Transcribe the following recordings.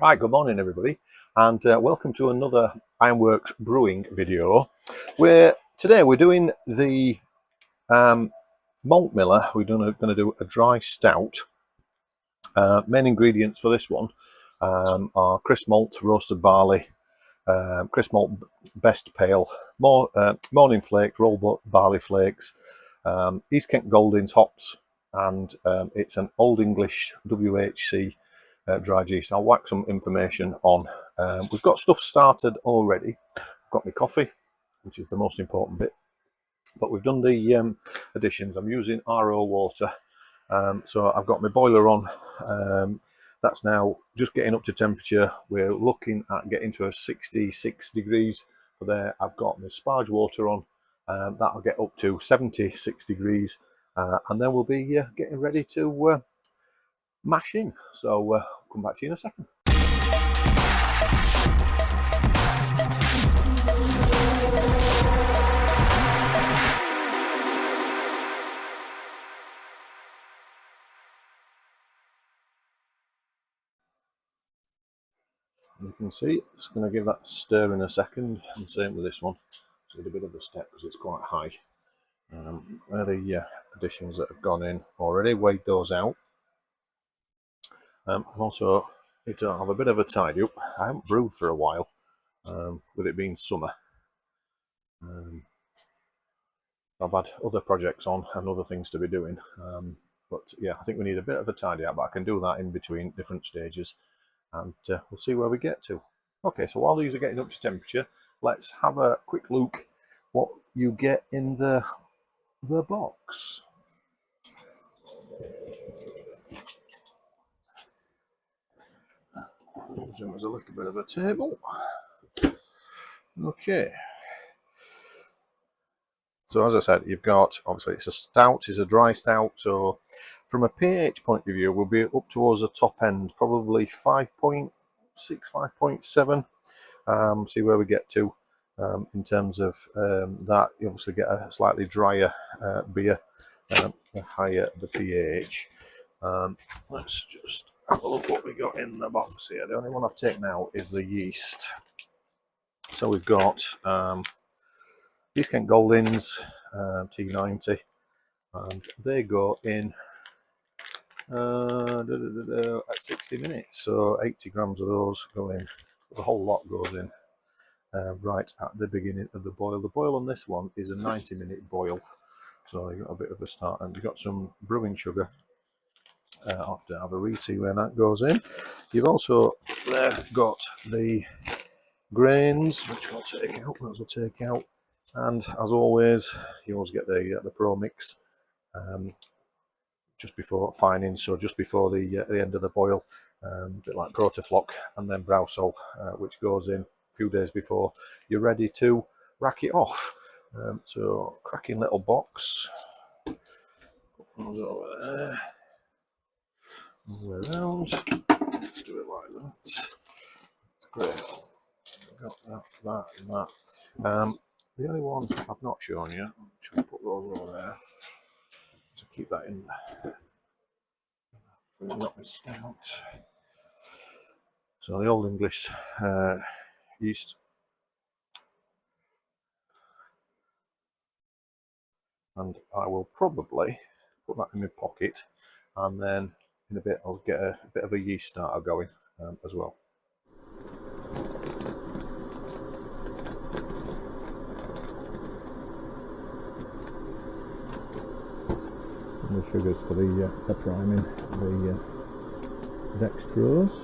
Right, good morning everybody, and welcome to another IronWorks Brewing video, where today we're doing the malt miller. We're going to do a dry stout. Main ingredients for this one are crisp malt, roasted barley, crisp malt best pale, morning flakes, roll barley flakes, East Kent Goldings hops, and it's an Old English WHC dry yeast. I'll whack some information on. We've got stuff started already. I've got my coffee, which is the most important bit, but we've done the additions. I'm using RO water, so I've got my boiler on. That's now just getting up to temperature. We're looking at getting to a 66 degrees for there. I've got my Sparge water on. That'll get up to 76 degrees, and then we'll be getting ready to mash in. So I'll come back to you in a second. You can see, just going to give that a stir in a second, and same with this one. Just a bit of a step because it's quite high. There are the additions that have gone in already. Weighed those out. And also need to have a bit of a tidy up. I haven't brewed for a while, with it being summer. I've had other projects on and other things to be doing. But yeah, I think we need a bit of a tidy up, but I can do that in between different stages, and we'll see where we get to. Okay, so while these are getting up to temperature, let's have a quick look what you get in the box. There's a little bit of a table. Okay. So as I said, you've got, obviously it's a stout, it's a dry stout, so from a pH point of view, we'll be up towards the top end, probably 5.6, 5.7. See where we get to in terms of that. You obviously get a slightly drier beer, the higher the pH. Let's just have a look what we got in the box here. The only one I've taken out is the yeast. So we've got East Kent Goldings T90, and they go in at 60 minutes, so 80 grams of those go in. The whole lot goes in right at the beginning of the boil. The boil on this one is a 90-minute boil, so you've got a bit of a start, and you've got some brewing sugar. I'll have to have a read, see where that goes in. You've also got the grains, which we'll take out. Those will take out. And as always, you always get the Pro mix just before fining, so just before the end of the boil, a bit like Protaflock, and then Browsol, which goes in a few days before you're ready to rack it off. So cracking little box. Put those over there. All the way around. Let's do it like that. It's great. Got that, and that. The only one I've not shown you, should we put those over there? So keep that in there. Not missed out. So the Old English yeast. And I will probably put that in my pocket, and then in a bit I'll get a bit of a yeast starter going as well. The sugars for the priming, the dextrose.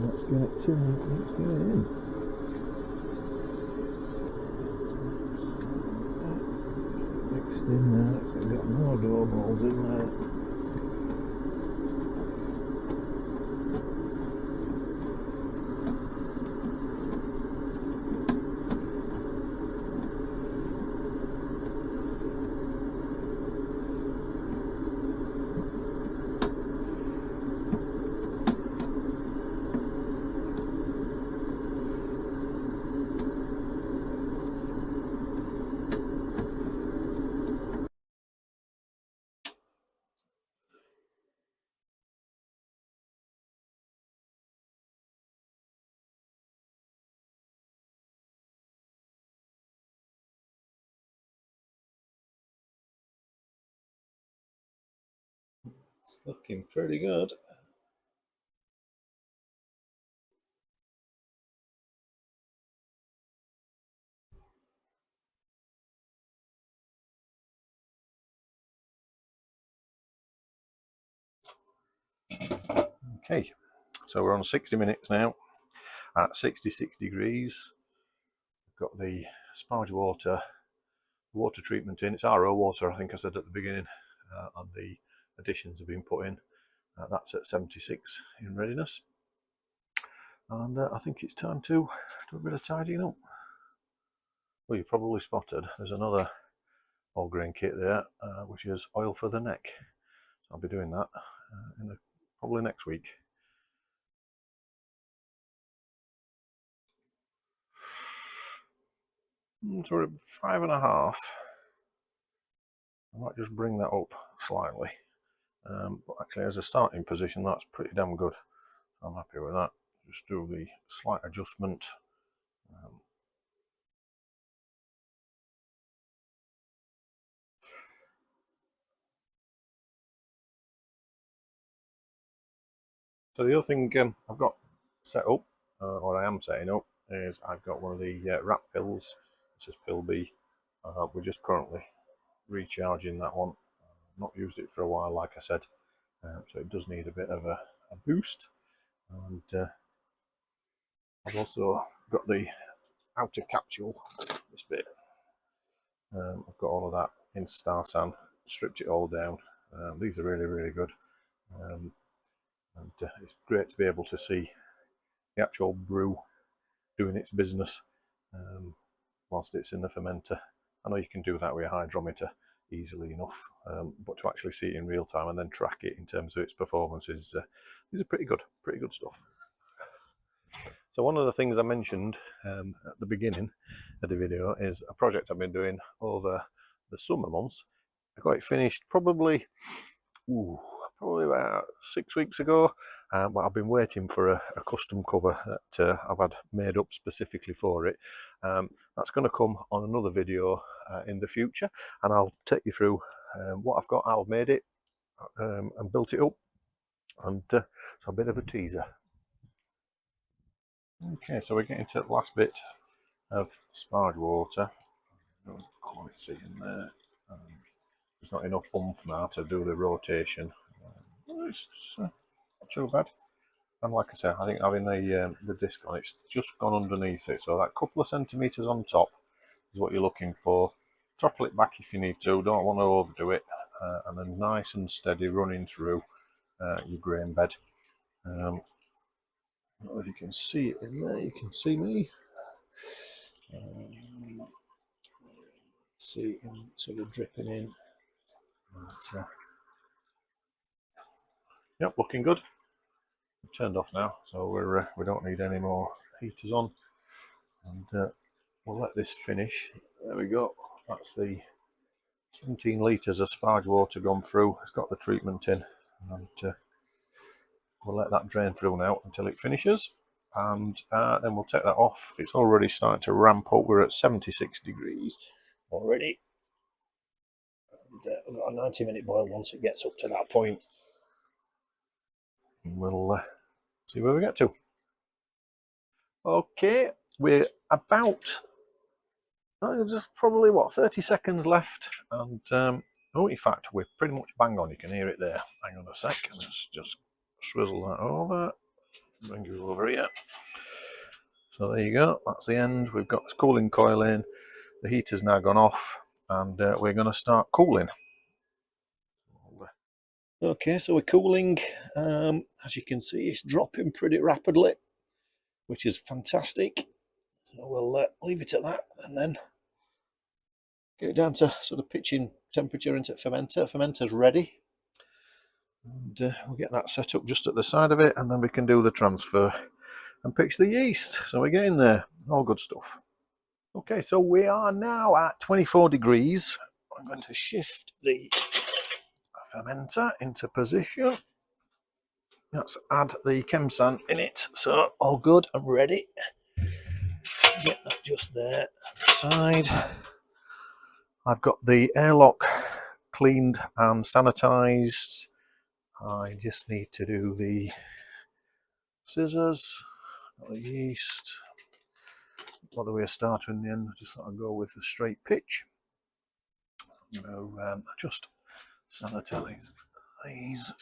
Let's get it in. Mixed in there, so we've got more dough balls in there. It's looking pretty good. Okay, so we're on 60 minutes now at 66 degrees. We've got the Sparge water treatment in. It's RO water, I think I said at the beginning, and the additions have been put in. That's at 76 in readiness. And I think it's time to do a bit of tidying up. Well, you probably spotted there's another all grain kit there, which is oil for the neck. So I'll be doing that probably next week. So we're at 5.5. I might just bring that up slightly. But actually, as a starting position, that's pretty damn good. I'm happy with that. Just do the slight adjustment. So the other thing I've got set up, or I am setting up, is I've got one of the wrap pills. This is pill B. We're just currently recharging that one. Not used it for a while, like I said, so it does need a bit of a boost. And I've also got the outer capsule, this bit. I've got all of that in Star San, stripped it all down. These are really, really good. And it's great to be able to see the actual brew doing its business whilst it's in the fermenter. I know you can do that with a hydrometer easily enough, but to actually see it in real time and then track it in terms of its performance is pretty good stuff. So one of the things I mentioned at the beginning of the video is a project I've been doing over the summer months. I got it finished probably about 6 weeks ago, but I've been waiting for a custom cover that I've had made up specifically for it. That's going to come on another video in the future, and I'll take you through what I've got, how I've made it and built it up, and so a bit of a teaser. Okay, so we're getting to the last bit of Sparge water. Quite see in there. There's not enough oomph now to do the rotation. It's not too bad. And like I said, I think having the disc on it's just gone underneath it, so that couple of centimetres on top is what you're looking for. Throttle it back if you need to, don't want to overdo it, and then nice and steady running through your grain bed. I don't know if you can see it in there, you can see me. See it sort of dripping in. But, yep, looking good. We've turned off now, so we don't need any more heaters on, and we'll let this finish. There we go. That's the 17 litres of Sparge water gone through. It's got the treatment in, and we'll let that drain through now until it finishes, and then we'll take that off. It's already starting to ramp up. We're at 76 degrees already, and we've got a 90-minute boil once it gets up to that point. And we'll see where we get to. Okay, we're about just probably 30 seconds left, and oh, in fact, we're pretty much bang on. You can hear it there. Hang on a sec. Let's just swizzle that over. Bring you over here. So there you go. That's the end. We've got this cooling coil in. The heater's now gone off, and we're going to start cooling. Okay, so we're cooling. As you can see, it's dropping pretty rapidly, which is fantastic. So we'll leave it at that, and then get it down to sort of pitching temperature into fermenter. Fermenter's ready, and we'll get that set up just at the side of it, and then we can do the transfer and pitch the yeast. So we're getting there. All good stuff. Okay, so we are now at 24 degrees. I'm going to shift the fermenter into position. Let's add the Chemsan in it. So all good and ready. Get that just there at the side. I've got the airlock cleaned and sanitized. I just need to do the scissors, the yeast. By the way, a starter in the end, I just thought I'd go with the straight pitch. Just sanitize these.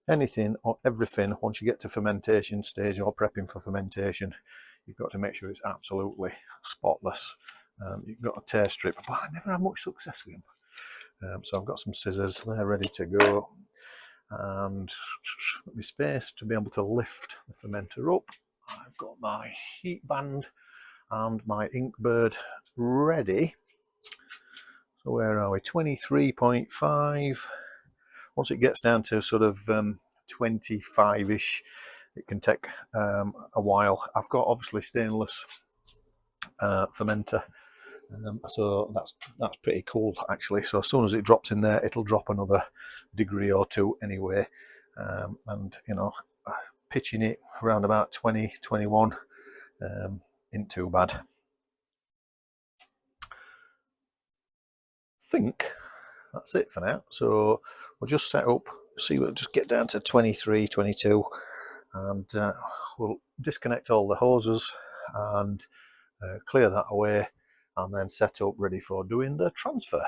Anything or everything, once you get to fermentation stage or prepping for fermentation, you've got to make sure it's absolutely spotless. You've got a tear strip, but I never had much success with them. So I've got some scissors, they're ready to go. And my space to be able to lift the fermenter up. I've got my heat band and my Inkbird ready. So where are we? 23.5. Once it gets down to sort of 25-ish, it can take a while. I've got obviously stainless fermenter, so that's pretty cool actually. So as soon as it drops in there, it'll drop another degree or two anyway, and you know, pitching it around about 20, 21 isn't too bad. I think that's it for now. So we'll just set up, see, we'll just get down to 23, 22, and we'll disconnect all the hoses and clear that away, and then set up ready for doing the transfer.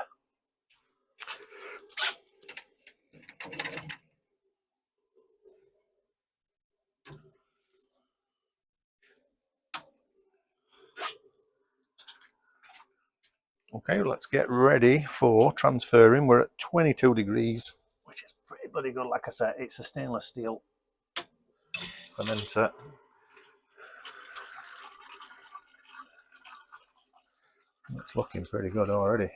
Okay, let's get ready for transferring. We're at 22 degrees, which is pretty bloody good. Like I said, it's a stainless steel fermenter. It's looking pretty good already.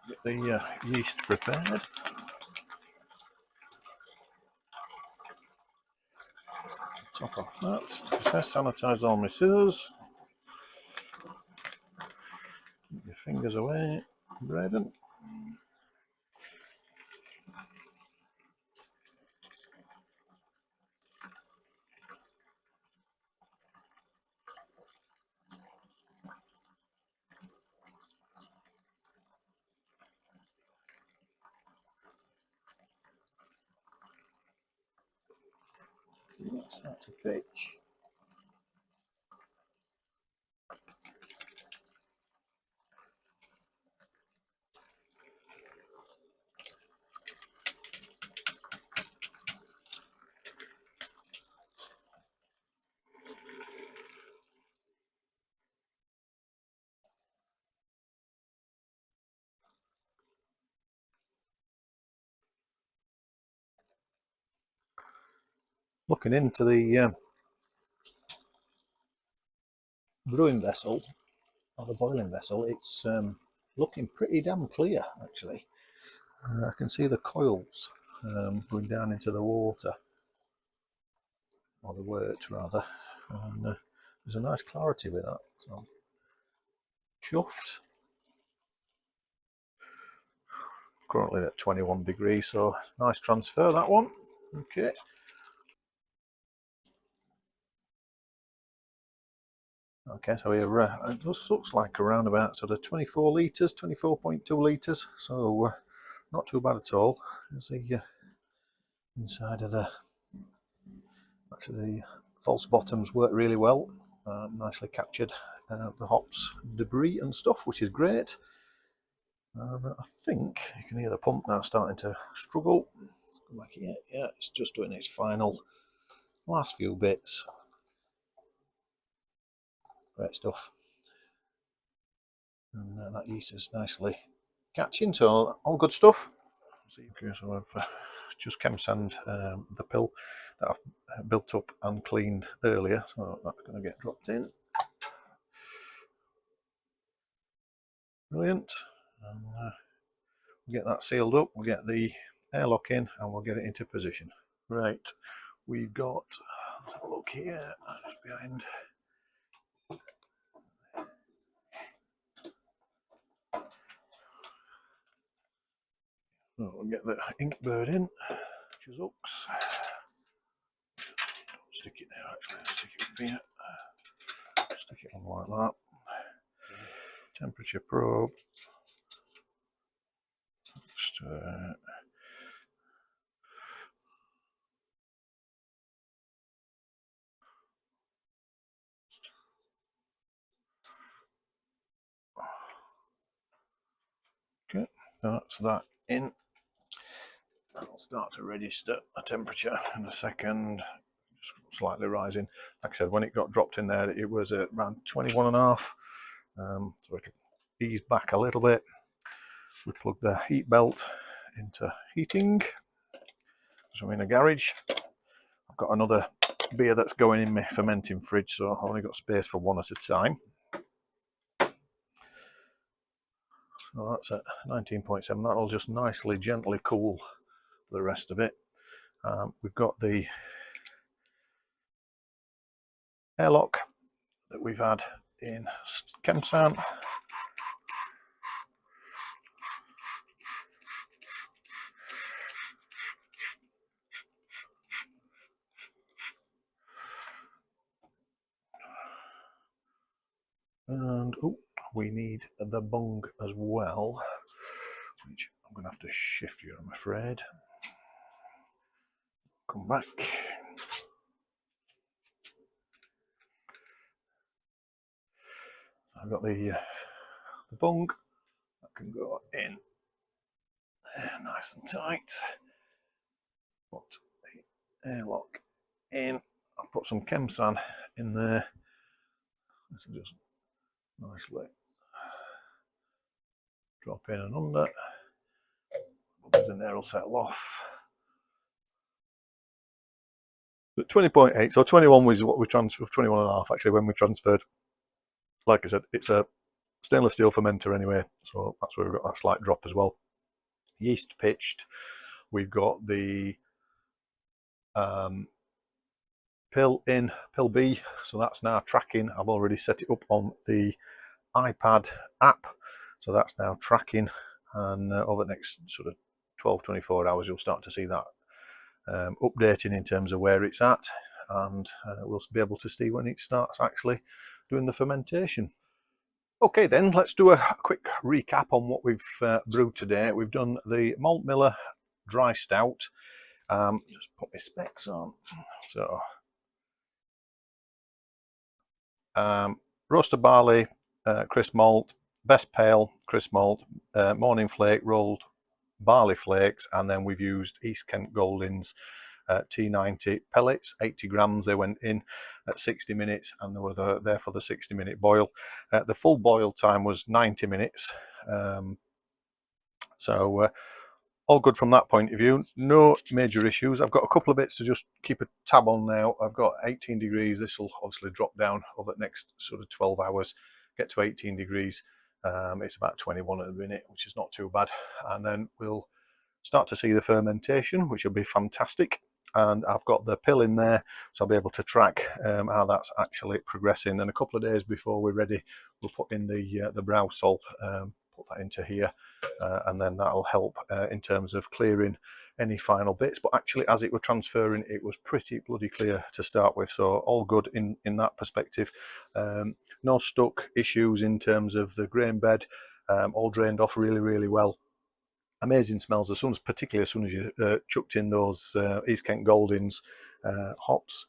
Get the yeast prepared. Top off that. It says sanitize all my scissors. Get your fingers away, Braden. Start to pitch. Looking into the brewing vessel, or the boiling vessel, it's looking pretty damn clear actually. I can see the coils going down into the water, or the wort rather, and there's a nice clarity with that, so chuffed. Currently at 21 degrees, so nice transfer that one. Okay. Okay, so here it just looks like around about sort of 24 litres, 24.2 litres, so not too bad at all. There's the inside of the, actually the false bottoms work really well, nicely captured the hops debris and stuff, which is great. And I think you can hear the pump now starting to struggle. Let's go back here. Yeah, it's just doing its final last few bits. Great stuff. And that yeast is nicely catching, so all good stuff. So I've just chem-sand the pill that I've built up and cleaned earlier, so that's going to get dropped in. Brilliant. And we'll get that sealed up, we'll get the airlock in, and we'll get it into position. Right, we've got, let's have a look here, just behind. So we'll get the ink bird in, which is hooks. Don't stick it there actually, stick it up here. Stick it on like that. Temperature probe. Just, okay, that's that in. I'll start to register a temperature in a second, just slightly rising. Like I said, when it got dropped in there, it was at around 21.5. So it'll ease back a little bit. We plug the heat belt into heating. So I'm in a garage. I've got another beer that's going in my fermenting fridge, so I've only got space for one at a time. So that's at 19.7. That'll just nicely, gently cool the rest of it. We've got the airlock that we've had in Kemsan. And oh, we need the bung as well, which I'm going to have to shift you, I'm afraid. Come back. I've got the bung that can go in there, nice and tight. Put the airlock in. I've put some Kemsan in there. This will just nicely drop in and under. Bubbles in there will settle off. But 20.8, so 21 was what we transferred, 21.5 actually when we transferred. Like I said, it's a stainless steel fermenter anyway, so that's where we've got that slight drop as well. Yeast pitched. We've got the pill B, so that's now tracking. I've already set it up on the iPad app, so that's now tracking, and over the next sort of 12-24 hours you'll start to see that updating in terms of where it's at, and we'll be able to see when it starts actually doing the fermentation. Okay then, let's do a quick recap on what we've brewed today. We've done the Malt Miller Dry Stout. Just put my specs on. So roasted barley, crisp malt, best pale, crisp malt, morning flake, rolled barley flakes, and then we've used East Kent Goldings T90 pellets, 80 grams. They went in at 60 minutes and they were there for the 60-minute boil. The full boil time was 90 minutes. So all good from that point of view, no major issues. I've got a couple of bits to just keep a tab on now. I've got 18 degrees. This will obviously drop down over the next sort of 12 hours, get to 18 degrees. It's about 21 at the minute, which is not too bad. And then we'll start to see the fermentation, which will be fantastic. And I've got the pill in there, so I'll be able to track how that's actually progressing. And a couple of days before we're ready, we'll put in the brow salt, put that into here, and then that'll help in terms of clearing any final bits. But actually, as it were transferring, it was pretty bloody clear to start with, so all good in that perspective. No stuck issues in terms of the grain bed, all drained off really well. Amazing smells, particularly as soon as you chucked in those East Kent Goldings hops.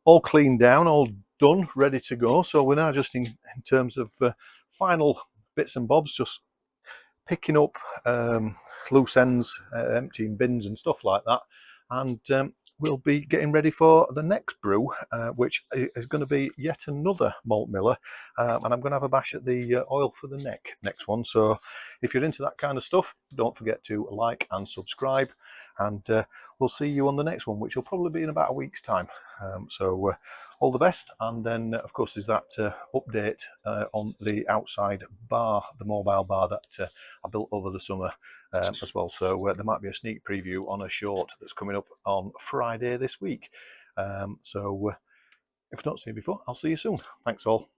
All cleaned down, all done, ready to go. So we're now just in terms of final bits and bobs, just picking up loose ends, emptying bins and stuff like that. And we'll be getting ready for the next brew, which is going to be yet another Malt Miller, and I'm going to have a bash at the oil for the next one. So if you're into that kind of stuff, don't forget to like and subscribe, and we'll see you on the next one, which will probably be in about a week's time. So all the best. And then of course there's that update on the outside bar, the mobile bar that I built over the summer as well. So there might be a sneak preview on a short that's coming up on Friday this week. So if I don't see you before, I'll see you soon. Thanks all.